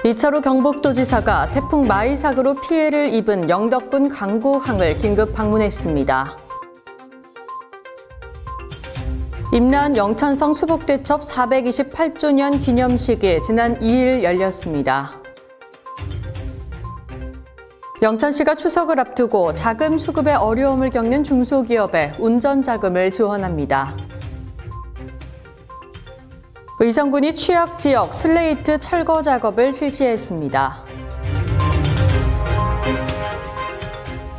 이철우 경북도지사가 태풍 마이삭으로 피해를 입은 영덕군 강구항을 긴급 방문했습니다. 임란 영천성 수복대첩 428주년 기념식이 지난 2일 열렸습니다. 영천시가 추석을 앞두고 자금 수급에 어려움을 겪는 중소기업에 운전자금을 지원합니다. 의성군이 취약지역 슬레이트 철거 작업을 실시했습니다.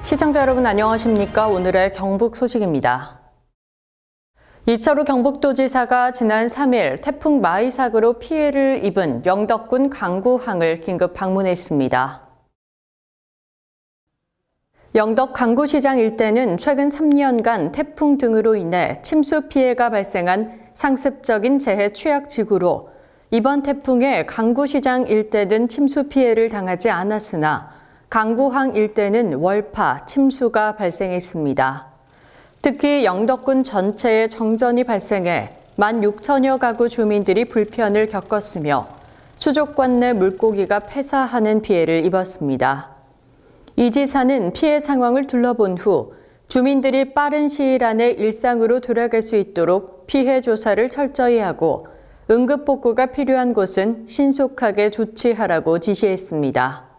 시청자 여러분 안녕하십니까? 오늘의 경북 소식입니다. 이철우 경북도지사가 지난 3일 태풍 마이삭으로 피해를 입은 영덕군 강구항을 긴급 방문했습니다. 영덕 강구시장 일대는 최근 3년간 태풍 등으로 인해 침수 피해가 발생한 상습적인 재해 취약지구로 이번 태풍에 강구시장 일대는 침수 피해를 당하지 않았으나 강구항 일대는 월파, 침수가 발생했습니다. 특히 영덕군 전체에 정전이 발생해 16,000여 가구 주민들이 불편을 겪었으며 수족관 내 물고기가 폐사하는 피해를 입었습니다. 이 지사는 피해 상황을 둘러본 후 주민들이 빠른 시일 안에 일상으로 돌아갈 수 있도록 피해 조사를 철저히 하고 응급복구가 필요한 곳은 신속하게 조치하라고 지시했습니다.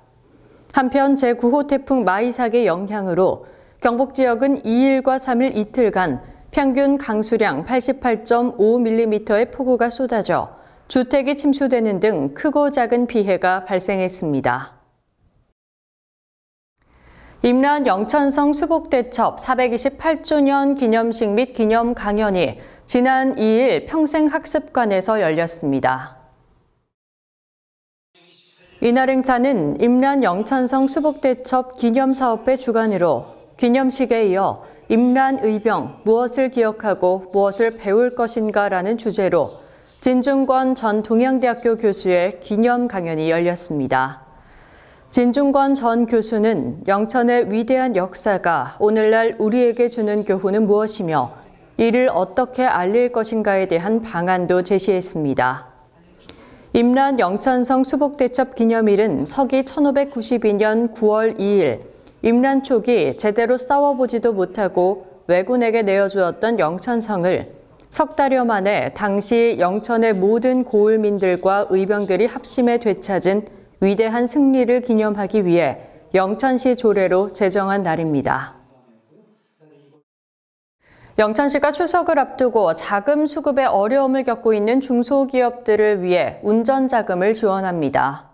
한편 제9호 태풍 마이삭의 영향으로 경북 지역은 2일과 3일 이틀간 평균 강수량 88.5mm의 폭우가 쏟아져 주택이 침수되는 등 크고 작은 피해가 발생했습니다. 임란 영천성 수복대첩 428주년 기념식 및 기념 강연이 지난 2일 평생학습관에서 열렸습니다. 이날 행사는 임란 영천성 수복대첩 기념사업회 주관으로 기념식에 이어 임란의병 무엇을 기억하고 무엇을 배울 것인가라는 주제로 진중권 전 동양대학교 교수의 기념 강연이 열렸습니다. 진중권 전 교수는 영천의 위대한 역사가 오늘날 우리에게 주는 교훈은 무엇이며 이를 어떻게 알릴 것인가에 대한 방안도 제시했습니다. 임란 영천성 수복대첩 기념일은 서기 1592년 9월 2일 임란 초기 제대로 싸워보지도 못하고 왜군에게 내어주었던 영천성을 석 달여 만에 당시 영천의 모든 고을민들과 의병들이 합심해 되찾은 위대한 승리를 기념하기 위해 영천시 조례로 제정한 날입니다. 영천시가 추석을 앞두고 자금 수급에 어려움을 겪고 있는 중소기업들을 위해 운전자금을 지원합니다.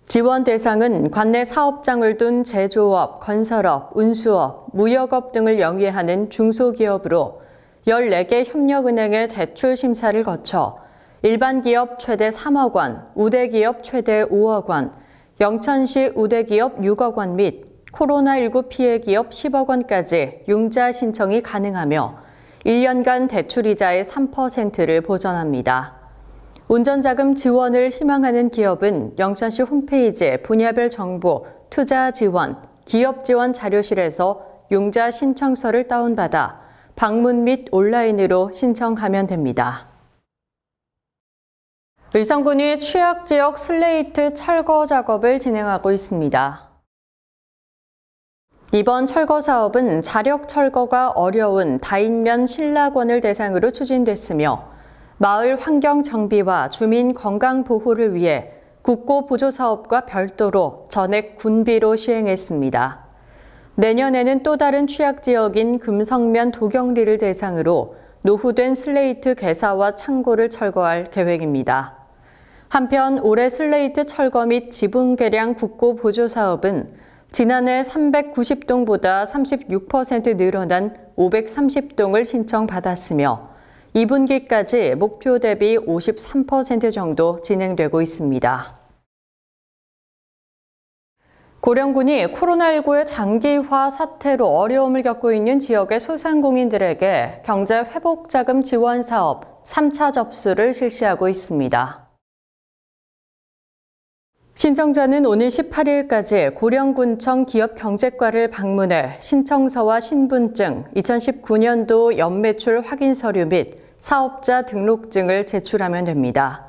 지원 대상은 관내 사업장을 둔 제조업, 건설업, 운수업, 무역업 등을 영위하는 중소기업으로 14개 협력은행의 대출 심사를 거쳐 일반 기업 최대 3억 원, 우대 기업 최대 5억 원, 영천시 우대 기업 6억 원 및 코로나19 피해 기업 10억 원까지 융자 신청이 가능하며 1년간 대출이자의 3%를 보전합니다. 운전자금 지원을 희망하는 기업은 영천시 홈페이지 분야별 정보, 투자 지원, 기업 지원 자료실에서 융자 신청서를 다운받아 방문 및 온라인으로 신청하면 됩니다. 의성군이 취약지역 슬레이트 철거 작업을 진행하고 있습니다. 이번 철거 사업은 자력 철거가 어려운 다인면 신락원을 대상으로 추진됐으며 마을 환경 정비와 주민 건강 보호를 위해 국고 보조 사업과 별도로 전액 군비로 시행했습니다. 내년에는 또 다른 취약지역인 금성면 도경리를 대상으로 노후된 슬레이트 개사와 창고를 철거할 계획입니다. 한편 올해 슬레이트 철거 및 지붕 개량 국고 보조 사업은 지난해 390동보다 36% 늘어난 530동을 신청받았으며 2분기까지 목표 대비 53% 정도 진행되고 있습니다. 고령군이 코로나19의 장기화 사태로 어려움을 겪고 있는 지역의 소상공인들에게 경제회복자금 지원 사업 3차 접수를 실시하고 있습니다. 신청자는 오늘 18일까지 고령군청 기업경제과를 방문해 신청서와 신분증, 2019년도 연매출 확인 서류 및 사업자 등록증을 제출하면 됩니다.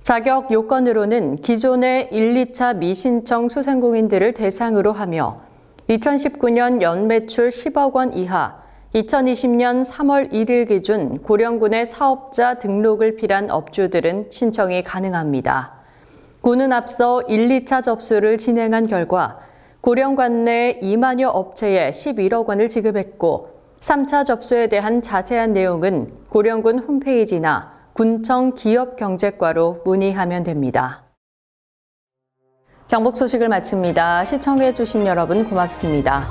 자격 요건으로는 기존의 1, 2차 미신청 소상공인들을 대상으로 하며 2019년 연매출 10억 원 이하, 2020년 3월 1일 기준 고령군의 사업자 등록을 필요한 업주들은 신청이 가능합니다. 군은 앞서 1, 2차 접수를 진행한 결과 고령관 내 2만여 업체에 11억 원을 지급했고 3차 접수에 대한 자세한 내용은 고령군 홈페이지나 군청 기업경제과로 문의하면 됩니다. 경북 소식을 마칩니다. 시청해주신 여러분 고맙습니다.